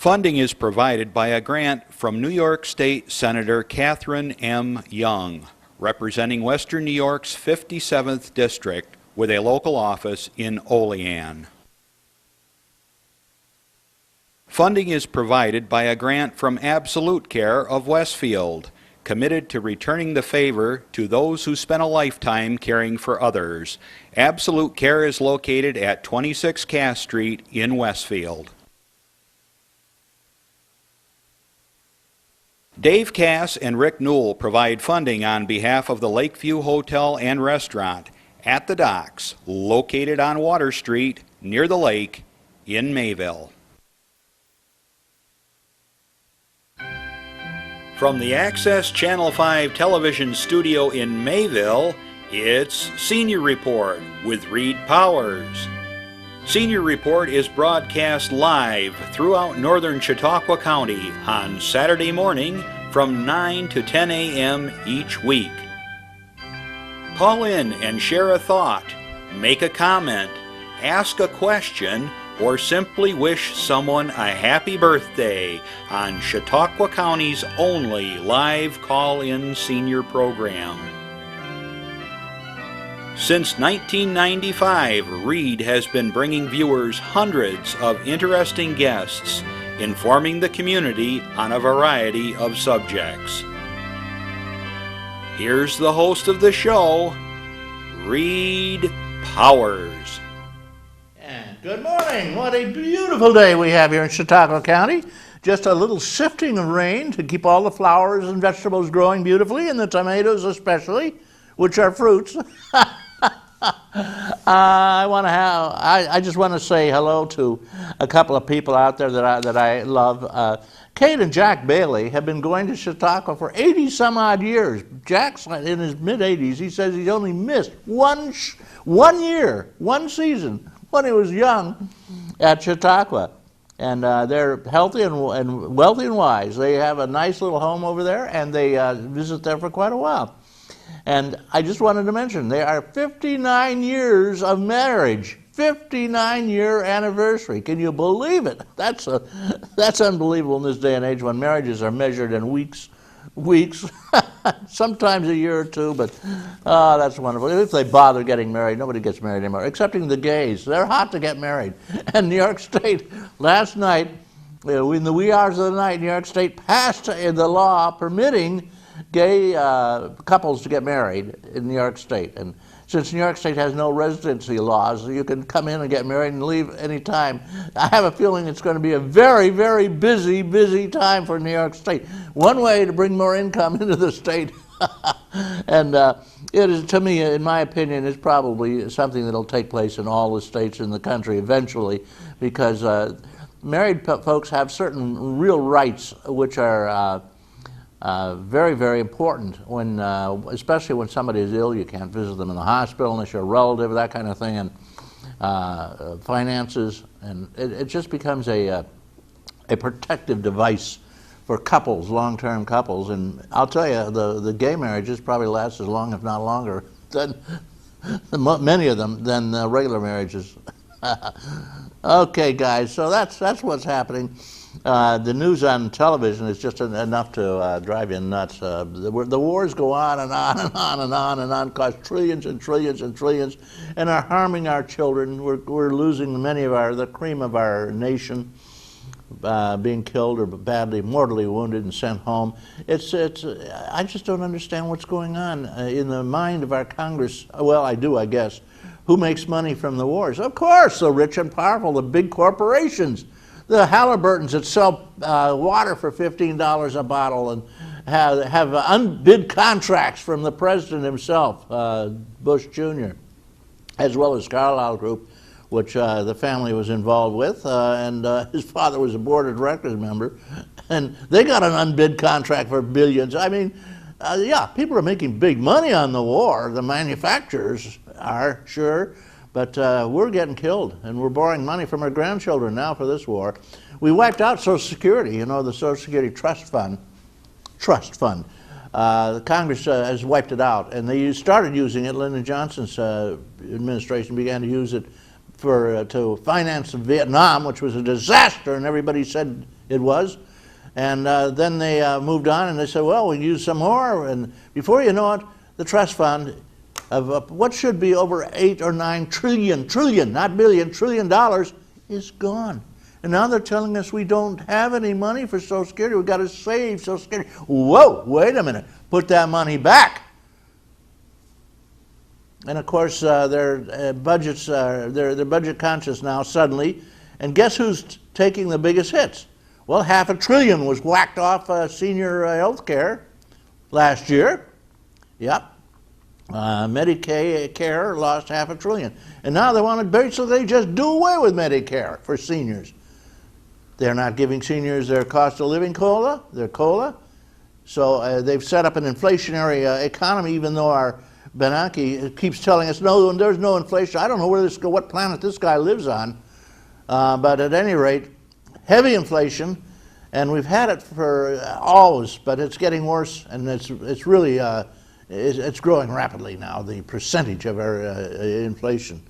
Funding is provided by a grant from New York State Senator Catherine M. Young, representing Western New York's 57th District with a local office in Olean. Funding is provided by a grant from Absolute Care of Westfield, committed to returning the favor to those who spent a lifetime caring for others. Absolute Care is located at 26 Cass Street in Westfield. Dave Cass and Rick Newell provide funding on behalf of the Lakeview Hotel and Restaurant at the Docks, located on Water Street near the lake in Mayville. From the Access Channel 5 television studio in Mayville, it's Senior Report with Reed Powers. Senior Report is broadcast live throughout northern Chautauqua County on Saturday morning from 9 to 10 a.m. each week. Call in and share a thought, make a comment, ask a question, or simply wish someone a happy birthday on Chautauqua County's only live call-in senior program. Since 1995, Reed has been bringing viewers hundreds of interesting guests, informing the community on a variety of subjects. Here's the host of the show, Reed Powers. And good morning. What a beautiful day we have here in Chautauqua County. Just a little sifting of rain to keep all the flowers and vegetables growing beautifully, and the tomatoes especially, which are fruits. I just want to say hello to a couple of people out there that I love. Kate and Jack Bailey have been going to Chautauqua for 80 some odd years. Jack's in his mid-80s. He says he's only missed one year, one season when he was young at Chautauqua. And they're healthy and wealthy and wise. They have a nice little home over there, and they visit there for quite a while. And I just wanted to mention, they are 59 years of marriage, 59-year anniversary. Can you believe it? That's unbelievable in this day and age when marriages are measured in weeks, sometimes a year or two, but that's wonderful. If they bother getting married, nobody gets married anymore, excepting the gays. They're hot to get married. And New York State, last night, in the wee hours of the night, New York State passed the law permitting gay couples to get married in New York State. And since New York State has no residency laws, you can come in and get married and leave any time. I have a feeling it's going to be a very, very busy time for New York State. One way to bring more income into the state, and it is, to me, in my opinion, is probably something that will take place in all the states in the country eventually, because married folks have certain real rights which are very, very important when, especially when somebody is ill. You can't visit them in the hospital unless you're a relative, that kind of thing, and finances, and it just becomes a protective device for couples, long-term couples. And I'll tell you, the gay marriages probably last as long, if not longer, than many of them than regular marriages. Okay, guys, so that's what's happening. The news on television is just enough to drive you nuts. The wars go on and on and on and on and on, cost trillions and trillions and trillions, and are harming our children. We're losing many of the cream of our nation, being killed or badly, mortally wounded and sent home. I just don't understand what's going on in the mind of our Congress. Well, I do, I guess. Who makes money from the wars? Of course, the rich and powerful, the big corporations. The Halliburtons that sell water for $15 a bottle and have unbid contracts from the president himself, Bush Jr., as well as Carlyle Group, which the family was involved with, and his father was a board of directors member, and they got an unbid contract for billions. I mean, yeah, people are making big money on the war. The manufacturers are, sure. But we're getting killed, and we're borrowing money from our grandchildren now for this war. We wiped out Social Security, the Social Security Trust Fund. The Congress has wiped it out, and they started using it. Lyndon Johnson's administration began to use it to finance Vietnam, which was a disaster, and everybody said it was. And then they moved on, and they said, well, we use some more. And before you know it, the trust fund of what should be over 8 or 9 trillion, not billion, trillion dollars is gone. And now they're telling us we don't have any money for Social Security. We've got to save Social Security. Whoa, wait a minute. Put that money back. And of course, their budgets, they're budget conscious now suddenly. And guess who's taking the biggest hits? Well, $500 billion was whacked off senior health care last year. Yep. Medicare lost $500 billion. And now they want to basically just do away with Medicare for seniors. They're not giving seniors their cost of living COLA, their COLA. So they've set up an inflationary economy, even though our Bernanke keeps telling us, no, there's no inflation. I don't know what planet this guy lives on. But at any rate, heavy inflation, and we've had it for always, but it's getting worse, and it's really it's growing rapidly now, the percentage of our inflation.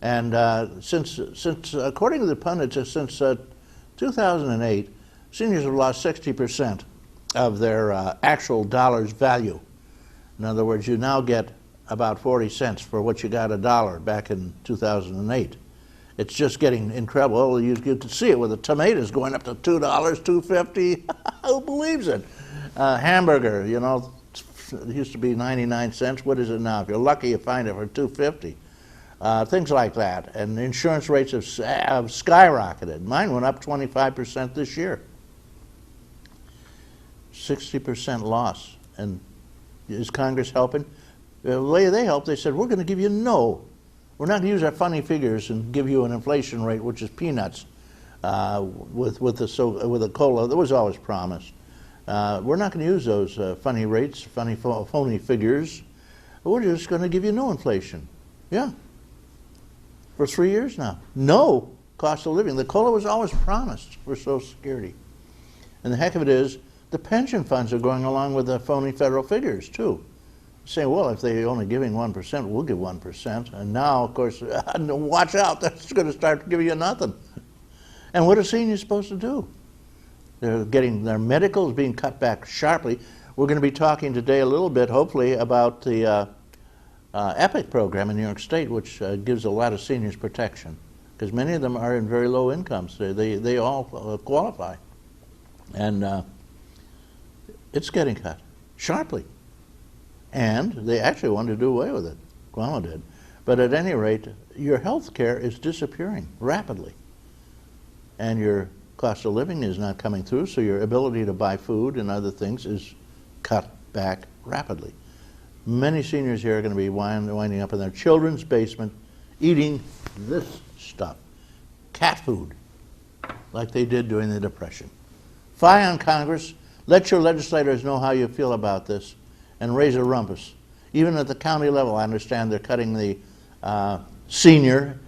And since according to the pundits, since 2008, seniors have lost 60% of their actual dollar's value. In other words, you now get about 40 cents for what you got $1 back in 2008. It's just getting incredible. Oh, you get to see it with the tomatoes going up to $2, $2.50. Who believes it? Hamburger, you know, it used to be 99 cents. What is it now? If you're lucky, you find it for $2.50. Things like that. And insurance rates have skyrocketed. Mine went up 25% this year. 60% loss. And is Congress helping? The way they help, they said, we're going to give you we're not going to use our funny figures and give you an inflation rate, which is peanuts, with the COLA. That was always promised. We're not going to use those funny rates, phony figures. We're just going to give you no inflation. Yeah. For 3 years now. No cost of living. The COLA was always promised for Social Security. And the heck of it is, the pension funds are going along with the phony federal figures, too. Saying, well, if they're only giving 1%, we'll give 1%. And now, of course, watch out, that's going to start giving you nothing. And what are seniors supposed to do? They're getting their medicals being cut back sharply. We're going to be talking today a little bit, hopefully, about the EPIC program in New York State, which gives a lot of seniors protection, because many of them are in very low incomes. They all qualify. And it's getting cut sharply. And they actually wanted to do away with it. Cuomo did. But at any rate, your health care is disappearing rapidly. And your cost of living is not coming through, so your ability to buy food and other things is cut back rapidly. Many seniors here are going to be winding up in their children's basement eating this stuff, cat food, like they did during the Depression. Fie on Congress. Let your legislators know how you feel about this, and raise a rumpus. Even at the county level, I understand they're cutting the senior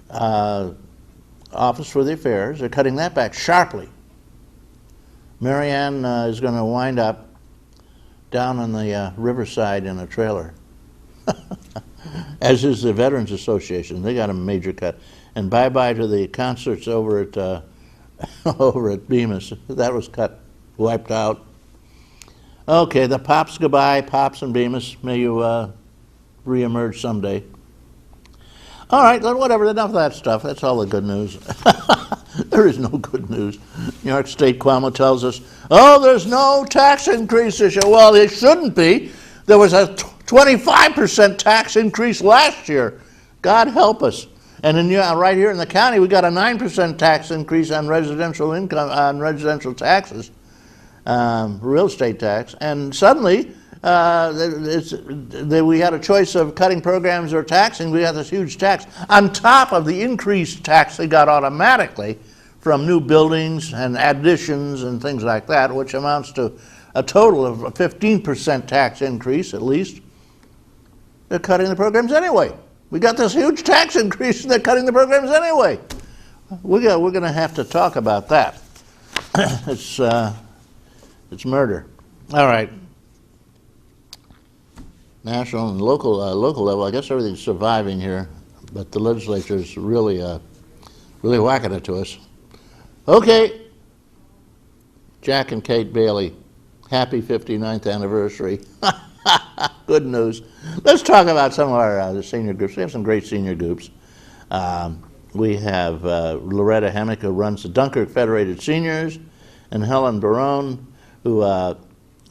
office for the affairs. They're cutting that back sharply. Marianne is going to wind up down on the riverside in a trailer, as is the Veterans Association. They got a major cut. And bye-bye to the concerts over at over at Bemis. That was cut, wiped out. Okay, the Pops goodbye, Pops and Bemis. May you reemerge someday. All right, whatever, enough of that stuff. That's all the good news. There is no good news. New York State Cuomo tells us, oh, there's no tax increase this year. Well, it shouldn't be. There was a 25% tax increase last year. God help us. And right here in the county, we got a 9% tax increase on residential income, on residential taxes. Real estate tax, and suddenly we had a choice of cutting programs or taxing. We had this huge tax on top of the increased tax they got automatically from new buildings and additions and things like that, which amounts to a total of a 15% tax increase at least. They're cutting the programs anyway. We got this huge tax increase and they're cutting the programs anyway. We're going to have to talk about that. It's murder. All right. National and local level, I guess everything's surviving here. but the legislature is really, really whacking it to us. Okay, Jack and Kate Bailey, happy 59th anniversary. Good news. Let's talk about some of our the senior groups. We have some great senior groups. We have Loretta Hemick, who runs the Dunkirk Federated Seniors, and Helen Barone, who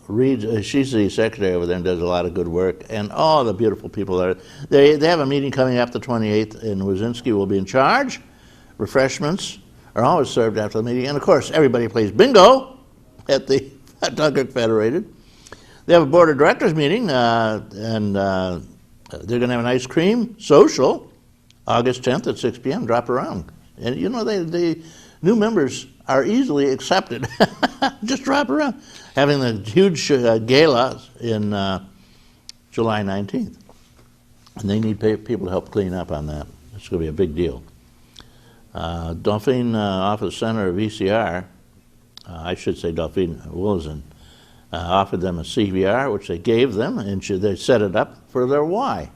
reads, she's the secretary over there and does a lot of good work, and all the beautiful people there. They have a meeting coming up the 28th, and Wazinski will be in charge. Refreshments are always served after the meeting, and of course everybody plays bingo at the Dunkirk Federated. They have a board of directors meeting, and they're going to have an ice cream social August 10th at 6 p.m. Drop around. And you know, the new members are easily accepted. Just drop around. Having the huge gala in July 19th. And they need people to help clean up on that. It's going to be a big deal. Dauphine Office Center of VCR, I should say Dauphine Willison, offered them a CVR, which they gave them, and they set it up for their Y.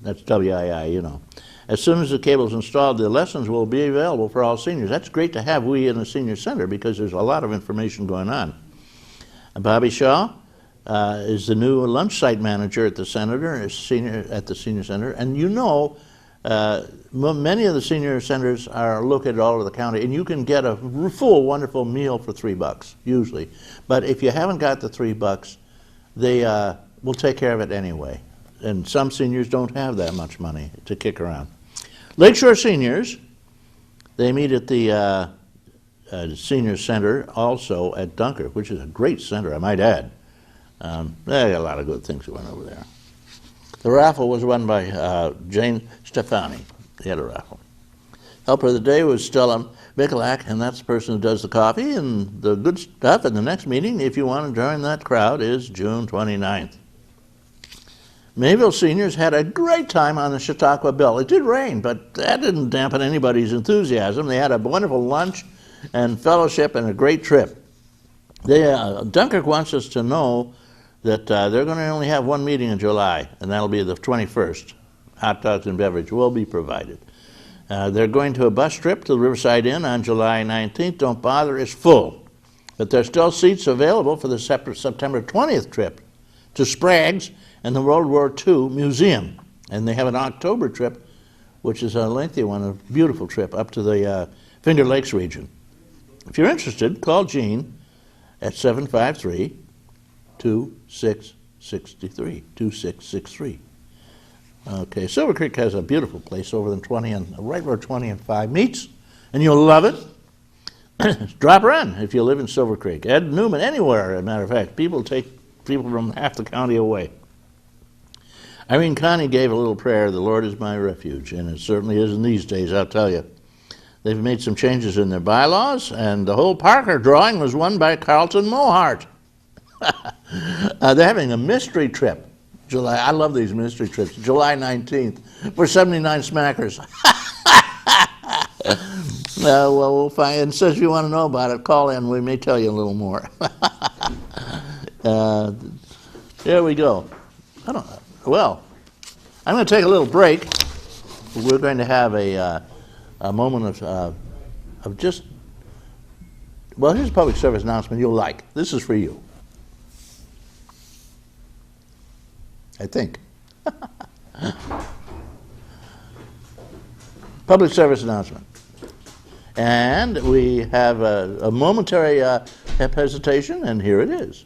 That's W-I-I, you know. As soon as the cable's installed, the lessons will be available for all seniors. That's great to have we in the senior center because there's a lot of information going on. Bobby Shaw is the new lunch site manager at the senior center, and you know, many of the senior centers are located all over the county, and you can get a full, wonderful meal for $3 usually. But if you haven't got the $3, they will take care of it anyway. And some seniors don't have that much money to kick around. Lakeshore Seniors, they meet at the Senior Center also at Dunkirk, which is a great center, I might add. They got a lot of good things that went over there. The raffle was won by Jane Stefani. They had a raffle. Helper of the day was Stella Mikulak, and that's the person who does the coffee and the good stuff. And the next meeting, if you want to join that crowd, is June 29th. Mayville seniors had a great time on the Chautauqua Bill. It did rain, but that didn't dampen anybody's enthusiasm. They had a wonderful lunch and fellowship and a great trip. Dunkirk wants us to know that they're going to only have one meeting in July, and that'll be the 21st. Hot dogs and beverage will be provided. They're going to a bus trip to the Riverside Inn on July 19th. Don't bother, it's full. But there's still seats available for the September 20th trip to Sprague's and the World War II Museum. And they have an October trip, which is a lengthy one, a beautiful trip up to the Finger Lakes region. If you're interested, call Gene at 753-2663. Okay, Silver Creek has a beautiful place over in 20 and right where 20 and 5 meets, and you'll love it. Drop around if you live in Silver Creek. Ed Newman, anywhere, as a matter of fact. People take people from half the county away. Irene Connie gave a little prayer, the Lord is my refuge, and it certainly is in these days, I'll tell you. They've made some changes in their bylaws, and the whole Parker drawing was won by Carlton Mohart. They're having a mystery trip. I love these mystery trips. July 19th for 79 smackers. Well, we'll find. And so if you want to know about it, call in. We may tell you a little more. There we go. Well, I'm going to take a little break. We're going to have a moment of just. Well, here's a public service announcement you'll like. This is for you. I think. Public service announcement. And we have a momentary hesitation, and here it is.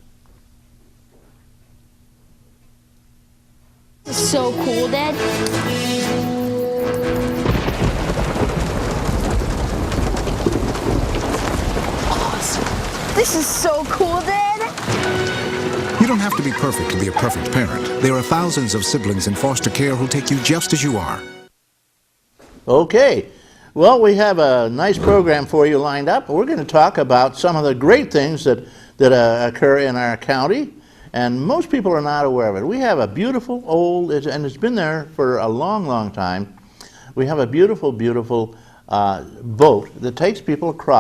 This is so cool, Dad. Awesome. This is so cool, Dad. You don't have to be perfect to be a perfect parent. There are thousands of siblings in foster care who'll take you just as you are. Okay. Well, we have a nice program for you lined up. We're going to talk about some of the great things that occur in our county, and most people are not aware of it. We have a beautiful old, and it's been there for a long, long time. We have a beautiful, beautiful boat that takes people across